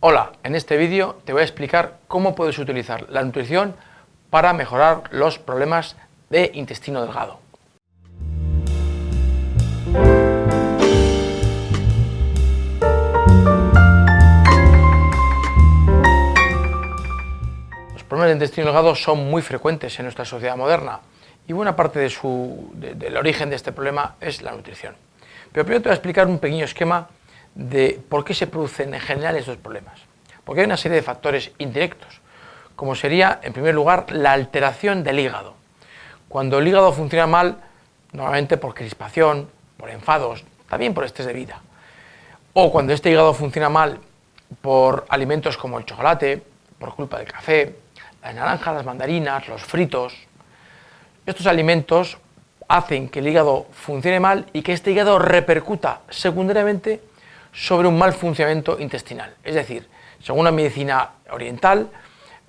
Hola, en este vídeo te voy a explicar cómo puedes utilizar la nutrición para mejorar los problemas de intestino delgado. Los problemas de intestino delgado son muy frecuentes en nuestra sociedad moderna y buena parte del origen de este problema es la nutrición. Pero primero te voy a explicar un pequeño esquema de por qué se producen en general estos problemas. Porque hay una serie de factores indirectos, como sería, en primer lugar, la alteración del hígado. Cuando el hígado funciona mal, normalmente por crispación, por enfados, también por estrés de vida. O cuando este hígado funciona mal por alimentos como el chocolate, por culpa del café, las naranjas, las mandarinas, los fritos. Estos alimentos hacen que el hígado funcione mal y que este hígado repercuta secundariamente sobre un mal funcionamiento intestinal. Es decir, según la medicina oriental,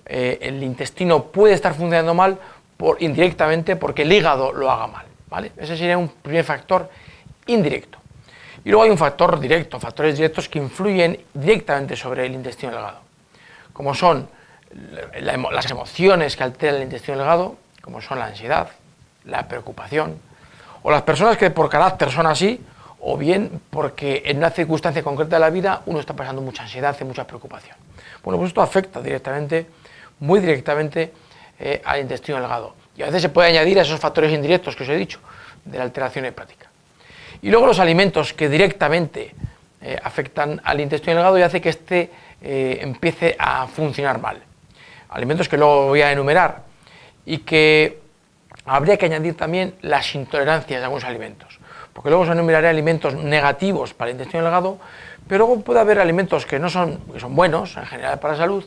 el intestino puede estar funcionando mal indirectamente porque el hígado lo haga mal, ¿vale? Ese sería un primer factor indirecto. Y luego hay un factor directo, factores directos que influyen directamente sobre el intestino delgado, como son las emociones que alteran el intestino delgado, como son la ansiedad, la preocupación, o las personas que por carácter son así, o bien porque en una circunstancia concreta de la vida uno está pasando mucha ansiedad y mucha preocupación. Bueno, pues esto afecta directamente, muy directamente, al intestino delgado. Y a veces se puede añadir a esos factores indirectos que os he dicho, de la alteración hepática. Y luego los alimentos que directamente afectan al intestino delgado y hace que éste empiece a funcionar mal. Alimentos que luego voy a enumerar y que habría que añadir también las intolerancias de algunos alimentos. Porque luego os enumeraré alimentos negativos para el intestino delgado, pero luego puede haber alimentos que son buenos en general para la salud,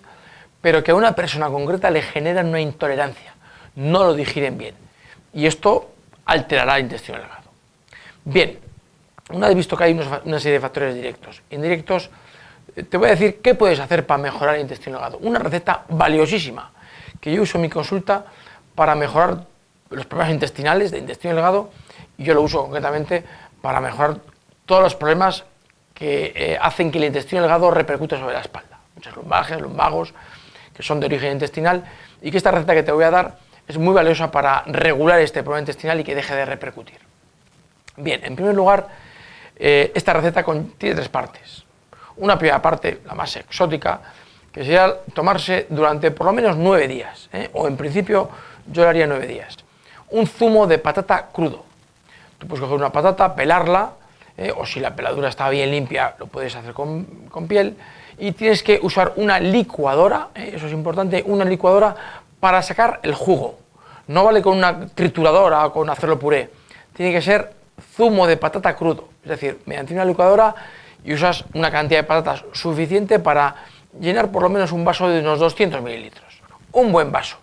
pero que a una persona concreta le generan una intolerancia, no lo digieren bien, y esto alterará el intestino delgado. Bien, una vez visto que hay una serie de factores directos, indirectos, te voy a decir qué puedes hacer para mejorar el intestino delgado. Una receta valiosísima que yo uso en mi consulta para mejorar los problemas intestinales de intestino delgado, y yo lo uso concretamente para mejorar todos los problemas que hacen que el intestino delgado repercute sobre la espalda. Muchas lumbalgias, lumbagos, que son de origen intestinal, y que esta receta que te voy a dar es muy valiosa para regular este problema intestinal y que deje de repercutir. Bien, en primer lugar, esta receta tiene tres partes. Una primera parte, la más exótica, que sería tomarse durante por lo menos 9 días, o en principio yo lo haría 9 días. Un zumo de patata crudo. Tú puedes coger una patata, pelarla, o si la peladura está bien limpia, lo puedes hacer con piel, y tienes que usar una licuadora, eso es importante, una licuadora para sacar el jugo. No vale con una trituradora o con hacerlo puré, tiene que ser zumo de patata crudo, es decir, mediante una licuadora, y usas una cantidad de patatas suficiente para llenar por lo menos un vaso de unos 200 mililitros. Un buen vaso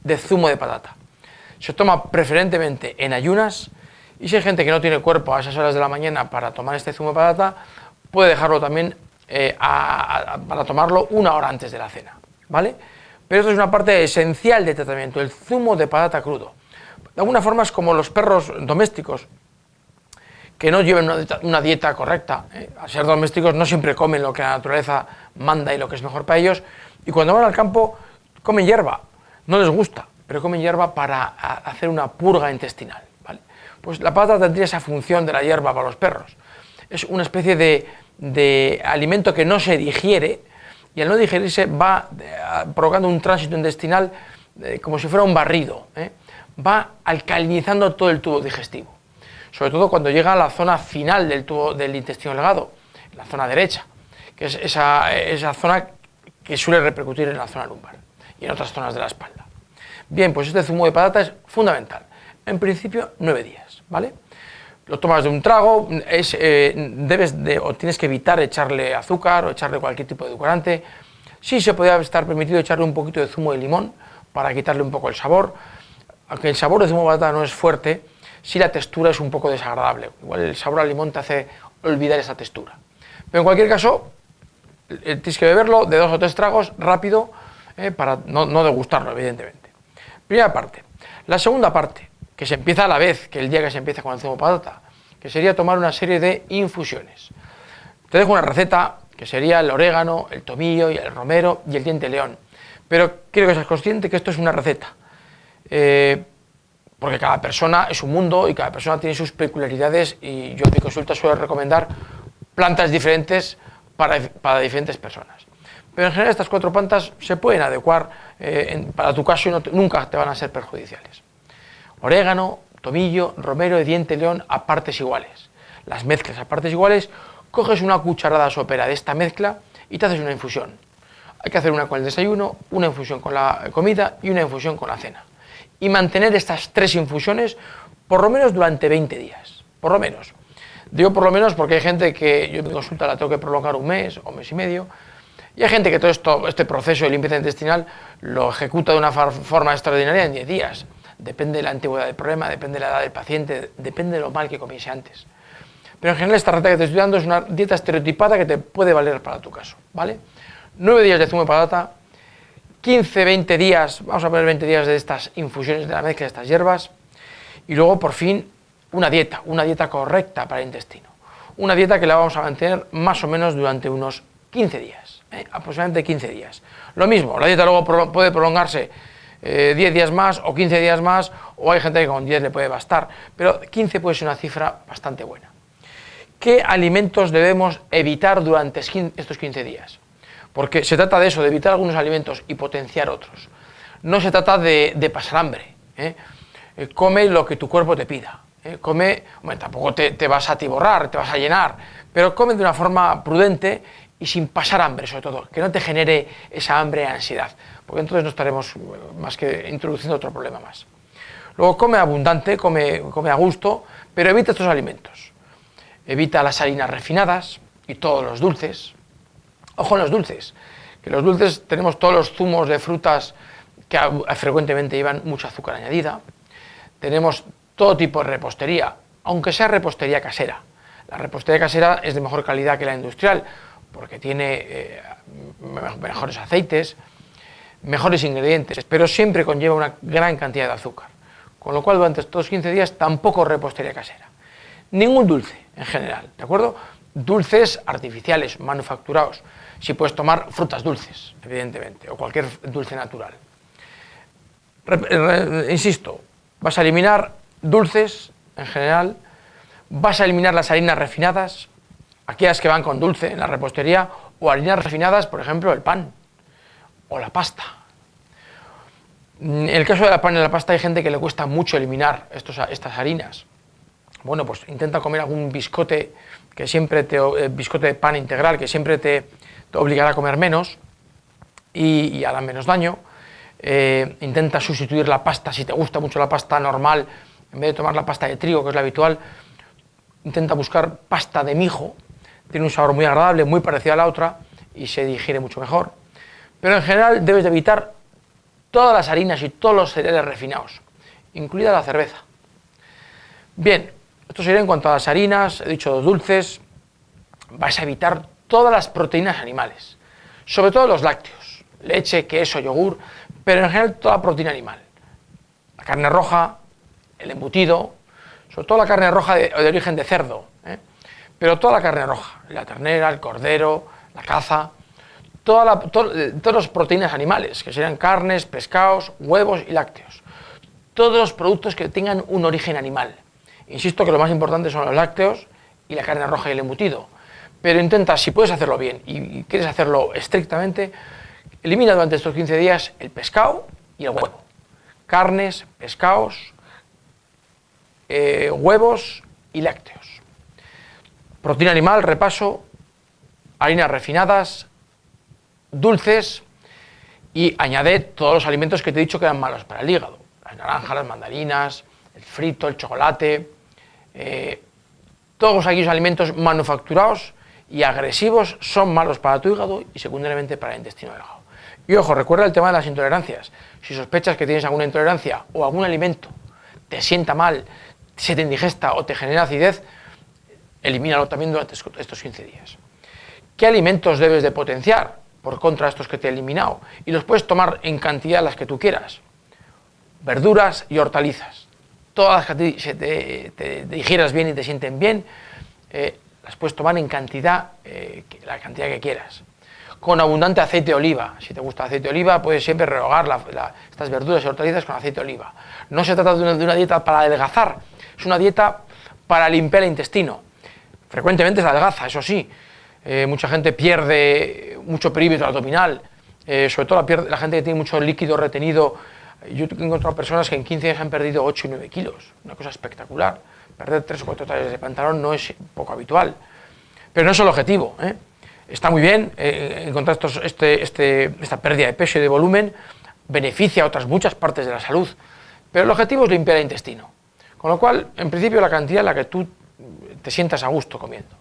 de zumo de patata. Se toma preferentemente en ayunas, y si hay gente que no tiene cuerpo a esas horas de la mañana para tomar este zumo de patata, puede dejarlo también para tomarlo 1 hora antes de la cena, ¿vale? Pero esto es una parte esencial del tratamiento, el zumo de patata crudo. De alguna forma es como los perros domésticos, que no lleven una dieta correcta. Al ser domésticos no siempre comen lo que la naturaleza manda y lo que es mejor para ellos, y cuando van al campo comen hierba, no les gusta, pero comen hierba para hacer una purga intestinal, ¿vale? Pues la patata tendría esa función de la hierba para los perros. Es una especie de alimento que no se digiere, y al no digerirse va provocando un tránsito intestinal como si fuera un barrido, va alcalinizando todo el tubo digestivo, sobre todo cuando llega a la zona final del tubo del intestino delgado, la zona derecha, que es esa zona que suele repercutir en la zona lumbar y en otras zonas de la espalda. Bien, pues este zumo de patata es fundamental. En principio, 9 días, ¿vale? Lo tomas de un trago, tienes que evitar echarle azúcar o echarle cualquier tipo de edulcorante. Sí se podría estar permitido echarle un poquito de zumo de limón para quitarle un poco el sabor. Aunque el sabor de zumo de patata no es fuerte, sí la textura es un poco desagradable. Igual el sabor al limón te hace olvidar esa textura. Pero en cualquier caso, tienes que beberlo de 2 o 3 tragos rápido, para no degustarlo, evidentemente. Primera parte. La segunda parte, que se empieza a la vez que el día que se empieza con el zumo de patata, que sería tomar una serie de infusiones. Te dejo una receta que sería el orégano, el tomillo, y el romero y el diente de león. Pero quiero que seas consciente que esto es una receta, porque cada persona es un mundo y cada persona tiene sus peculiaridades, y yo en mi consulta suelo recomendar plantas diferentes para diferentes personas. Pero en general estas 4 plantas se pueden adecuar para tu caso y nunca te van a ser perjudiciales. Orégano, tomillo, romero y diente de león a partes iguales. Las mezclas a partes iguales, coges una cucharada sopera de esta mezcla y te haces una infusión. Hay que hacer una con el desayuno, una infusión con la comida y una infusión con la cena. Y mantener estas 3 infusiones por lo menos durante 20 días. Por lo menos. Digo por lo menos porque hay gente que yo en mi consulta la tengo que prolongar un mes o mes y medio. Y hay gente que todo este proceso de limpieza intestinal lo ejecuta de una forma extraordinaria en 10 días. Depende de la antigüedad del problema, depende de la edad del paciente, depende de lo mal que comiese antes. Pero en general esta receta que te estoy dando es una dieta estereotipada que te puede valer para tu caso, ¿vale? 9 días de zumo de patata, 15-20 días, vamos a poner 20 días de estas infusiones de la mezcla de estas hierbas, y luego por fin una dieta correcta para el intestino. Una dieta que la vamos a mantener más o menos durante unos 15 días, aproximadamente 15 días. Lo mismo, la dieta luego puede prolongarse 10 días más o 15 días más, o hay gente que con 10 le puede bastar, pero 15 puede ser una cifra bastante buena. ¿Qué alimentos debemos evitar durante estos 15 días? Porque se trata de eso, de evitar algunos alimentos y potenciar otros. No se trata de pasar hambre. Come lo que tu cuerpo te pida. Come, bueno, tampoco te vas a atiborrar, te vas a llenar, pero come de una forma prudente y sin pasar hambre, sobre todo, que no te genere esa hambre y ansiedad, porque entonces no estaremos más que introduciendo otro problema más. Luego come abundante, come a gusto, pero evita estos alimentos. Evita las harinas refinadas y todos los dulces. Ojo en los dulces, que los dulces tenemos todos los zumos de frutas que frecuentemente llevan mucha azúcar añadida. Tenemos todo tipo de repostería, aunque sea repostería casera. La repostería casera es de mejor calidad que la industrial, porque tiene mejores aceites, mejores ingredientes, pero siempre conlleva una gran cantidad de azúcar. Con lo cual, durante estos 15 días, tampoco repostería casera. Ningún dulce, en general, ¿de acuerdo? Dulces artificiales, manufacturados. Si puedes tomar frutas dulces, evidentemente, o cualquier dulce natural. Insisto, vas a eliminar dulces, en general, vas a eliminar las harinas refinadas, aquellas que van con dulce en la repostería, o harinas refinadas, por ejemplo, el pan o la pasta. En el caso del pan y la pasta hay gente que le cuesta mucho eliminar estas harinas. Bueno, pues intenta comer algún biscote biscote de pan integral, que siempre te obligará a comer menos y hará menos daño. Intenta sustituir la pasta, si te gusta mucho la pasta normal, en vez de tomar la pasta de trigo, que es la habitual, intenta buscar pasta de mijo. Tiene un sabor muy agradable, muy parecido a la otra y se digiere mucho mejor. Pero en general debes de evitar todas las harinas y todos los cereales refinados, incluida la cerveza. Bien, esto sería en cuanto a las harinas, he dicho los dulces. Vais a evitar todas las proteínas animales, sobre todo los lácteos, leche, queso, yogur, pero en general toda la proteína animal. La carne roja, el embutido, sobre todo la carne roja de origen de cerdo, pero toda la carne roja, la ternera, el cordero, la caza, todas las proteínas animales, que serían carnes, pescados, huevos y lácteos. Todos los productos que tengan un origen animal. Insisto que lo más importante son los lácteos y la carne roja y el embutido. Pero intenta, si puedes hacerlo bien y quieres hacerlo estrictamente, elimina durante estos 15 días el pescado y el huevo. Carnes, pescados, huevos y lácteos. Proteína animal, repaso, harinas refinadas, dulces, y añade todos los alimentos que te he dicho que eran malos para el hígado. Las naranjas, las mandarinas, el frito, el chocolate, todos aquellos alimentos manufacturados y agresivos son malos para tu hígado y secundariamente para el intestino delgado. Y ojo, recuerda el tema de las intolerancias. Si sospechas que tienes alguna intolerancia o algún alimento te sienta mal, se te indigesta o te genera acidez, elimínalo también durante estos 15 días. ¿Qué alimentos debes de potenciar por contra de estos que te he eliminado? Y los puedes tomar en cantidad las que tú quieras. Verduras y hortalizas. Todas las que te digieras bien y te sienten bien, las puedes tomar en cantidad, la cantidad que quieras. Con abundante aceite de oliva. Si te gusta el aceite de oliva, puedes siempre rehogar estas verduras y hortalizas con aceite de oliva. No se trata de una dieta para adelgazar, es una dieta para limpiar el intestino. Frecuentemente se adelgaza, eso sí. Mucha gente pierde mucho perímetro abdominal, sobre todo la gente que tiene mucho líquido retenido. Yo he encontrado personas que en 15 días han perdido 8 y 9 kilos, una cosa espectacular. Perder 3 o 4 tallas de pantalón no es poco habitual, pero no es el objetivo, ¿eh? Está muy bien encontrar esta pérdida de peso y de volumen, beneficia a otras muchas partes de la salud, pero el objetivo es limpiar el intestino, con lo cual, en principio, la cantidad en la que tú te sientas a gusto comiendo.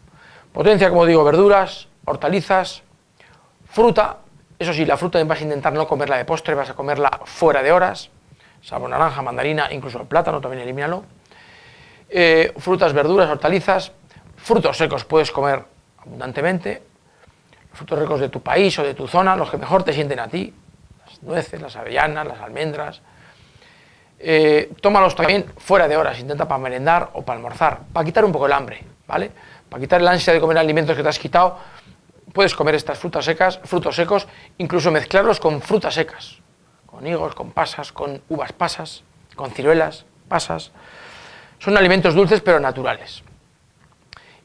Potencia, como digo, verduras, hortalizas, fruta. Eso sí, la fruta vas a intentar no comerla de postre, vas a comerla fuera de horas, salvo naranja, mandarina, incluso el plátano, también elimínalo. Frutas, verduras, hortalizas, frutos secos puedes comer abundantemente, frutos secos de tu país o de tu zona, los que mejor te sienten a ti, las nueces, las avellanas, las almendras. Tómalos también fuera de horas, intenta para merendar o para almorzar, para quitar un poco el hambre, ¿vale? Para quitar el ansia de comer alimentos que te has quitado, puedes comer estas frutas secas, frutos secos, incluso mezclarlos con frutas secas, con higos, con pasas, con uvas pasas, con ciruelas, pasas. Son alimentos dulces pero naturales.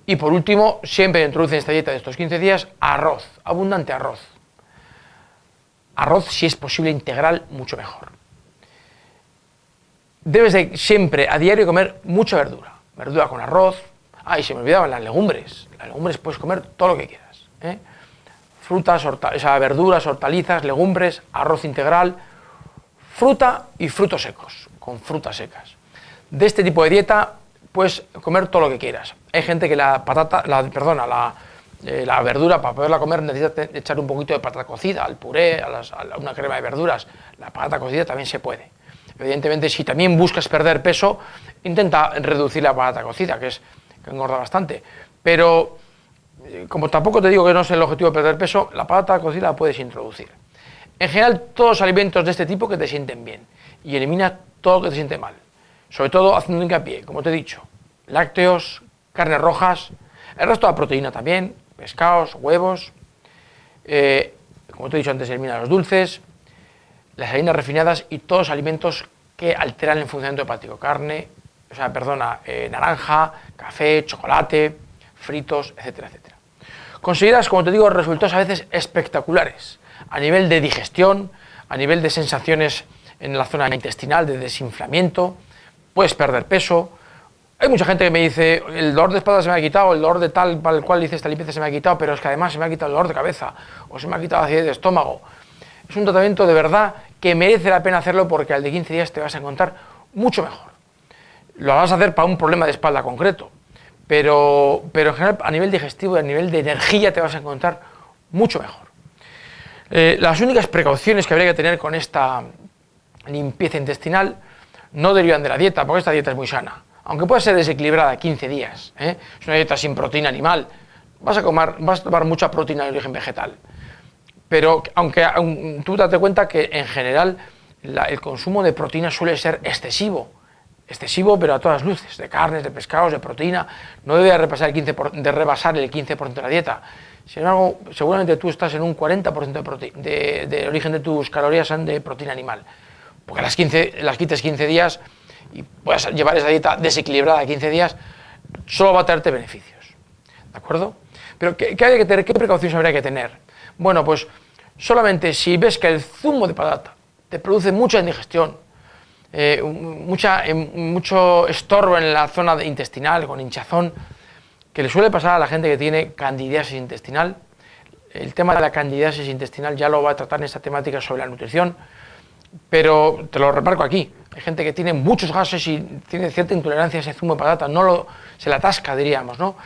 Y por último, siempre introduce en esta dieta de estos 15 días arroz, abundante arroz. Arroz, si es posible, integral, mucho mejor. Debes de siempre, a diario, comer mucha verdura. Verdura con arroz. Y se me olvidaban las legumbres. Las legumbres puedes comer todo lo que quieras, ¿eh? Frutas, verduras, hortalizas, legumbres, arroz integral, fruta y frutos secos, con frutas secas. De este tipo de dieta puedes comer todo lo que quieras. Hay gente que la verdura para poderla comer necesita echar un poquito de patata cocida al puré, a una crema de verduras. La patata cocida también se puede. Evidentemente, si también buscas perder peso, intenta reducir la patata cocida, que engorda bastante. Pero, como tampoco te digo que no es el objetivo de perder peso, la patata cocida la puedes introducir. En general, todos los alimentos de este tipo que te sienten bien. Y elimina todo lo que te siente mal. Sobre todo haciendo hincapié, como te he dicho, lácteos, carnes rojas, el resto de la proteína también, pescados, huevos, como te he dicho antes, elimina los dulces, las harinas refinadas y todos los alimentos que alteran el funcionamiento hepático, naranja, café, chocolate, fritos, etcétera, etcétera. Conseguirás, como te digo, resultados a veces espectaculares, a nivel de digestión, a nivel de sensaciones en la zona intestinal, de desinflamiento, puedes perder peso. Hay mucha gente que me dice, el dolor de espalda se me ha quitado, el dolor de tal para el cual hice esta limpieza se me ha quitado, pero es que además se me ha quitado el dolor de cabeza, o se me ha quitado la acidez de estómago. Es un tratamiento de verdad que merece la pena hacerlo porque al de 15 días te vas a encontrar mucho mejor. Lo vas a hacer para un problema de espalda concreto, pero en general a nivel digestivo y a nivel de energía te vas a encontrar mucho mejor. Las únicas precauciones que habría que tener con esta limpieza intestinal no derivan de la dieta, porque esta dieta es muy sana. Aunque pueda ser desequilibrada 15 días, es una dieta sin proteína animal, vas a tomar mucha proteína de origen vegetal. Pero aunque tú date cuenta que en general el consumo de proteína suele ser excesivo, pero a todas luces, de carnes, de pescados, de proteína, no debe rebasar el 15% de la dieta. Sin embargo, seguramente tú estás en un 40% de origen de tus calorías son de proteína animal. Porque las quites 15 días y puedas llevar esa dieta desequilibrada 15 días, solo va a traerte beneficios. ¿De acuerdo? Pero ¿qué precauciones habría que tener? Bueno, pues solamente si ves que el zumo de patata te produce mucha indigestión, mucho estorbo en la zona intestinal, con hinchazón, que le suele pasar a la gente que tiene candidiasis intestinal. El tema de la candidiasis intestinal ya lo va a tratar en esta temática sobre la nutrición, pero te lo remarco aquí. Hay gente que tiene muchos gases y tiene cierta intolerancia a ese zumo de patata, se la atasca, diríamos, ¿no?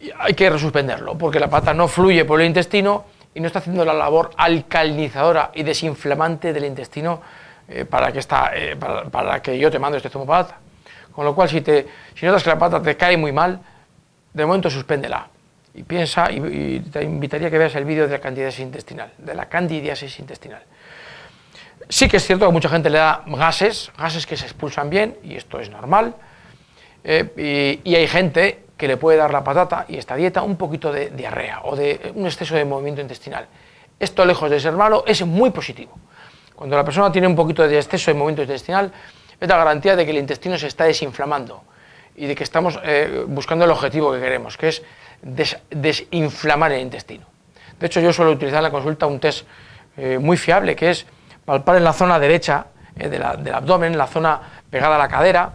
Y hay que resuspenderlo, porque la patata no fluye por el intestino y no está haciendo la labor alcalinizadora y desinflamante del intestino para que yo te mando este zumo de patata. Con lo cual, si notas que la patata te cae muy mal, de momento suspéndela. Y piensa, y te invitaría a que veas el vídeo de la candidiasis intestinal, Sí que es cierto que a mucha gente le da gases que se expulsan bien, y esto es normal. Y hay gente que le puede dar la patata y esta dieta un poquito de diarrea o de un exceso de movimiento intestinal. Esto, lejos de ser malo, es muy positivo. Cuando la persona tiene un poquito de exceso de movimiento intestinal, es la garantía de que el intestino se está desinflamando y de que estamos buscando el objetivo que queremos, que es desinflamar el intestino. De hecho, yo suelo utilizar en la consulta un test muy fiable, que es palpar en la zona derecha del abdomen, en la zona pegada a la cadera,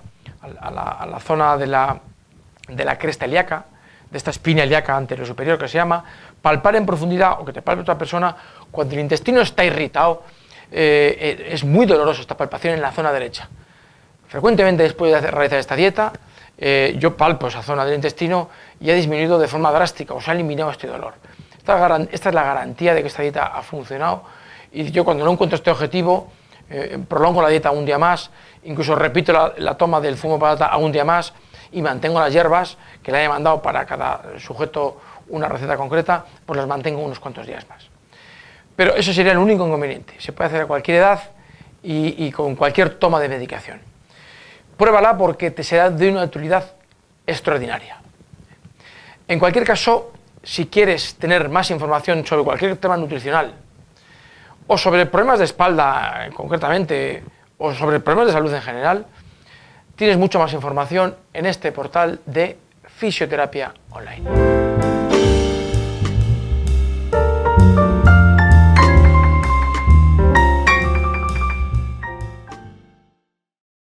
a la zona de la cresta ilíaca, de esta espina ilíaca anterior superior que se llama, palpar en profundidad, o que te palpe otra persona, cuando el intestino está irritado. Es muy doloroso esta palpación en la zona derecha. Frecuentemente después de realizar esta dieta, yo palpo esa zona del intestino y ha disminuido de forma drástica, o se ha eliminado este dolor. Esta es la garantía de que esta dieta ha funcionado, y yo cuando no encuentro este objetivo, prolongo la dieta un día más, incluso repito la toma del zumo de patata a un día más, y mantengo las hierbas que le haya mandado para cada sujeto una receta concreta, pues las mantengo unos cuantos días más. Pero eso sería el único inconveniente. Se puede hacer a cualquier edad y con cualquier toma de medicación. Pruébala porque te será de una utilidad extraordinaria. En cualquier caso, si quieres tener más información sobre cualquier tema nutricional, o sobre problemas de espalda concretamente, o sobre problemas de salud en general, tienes mucha más información en este portal de Fisioterapia Online.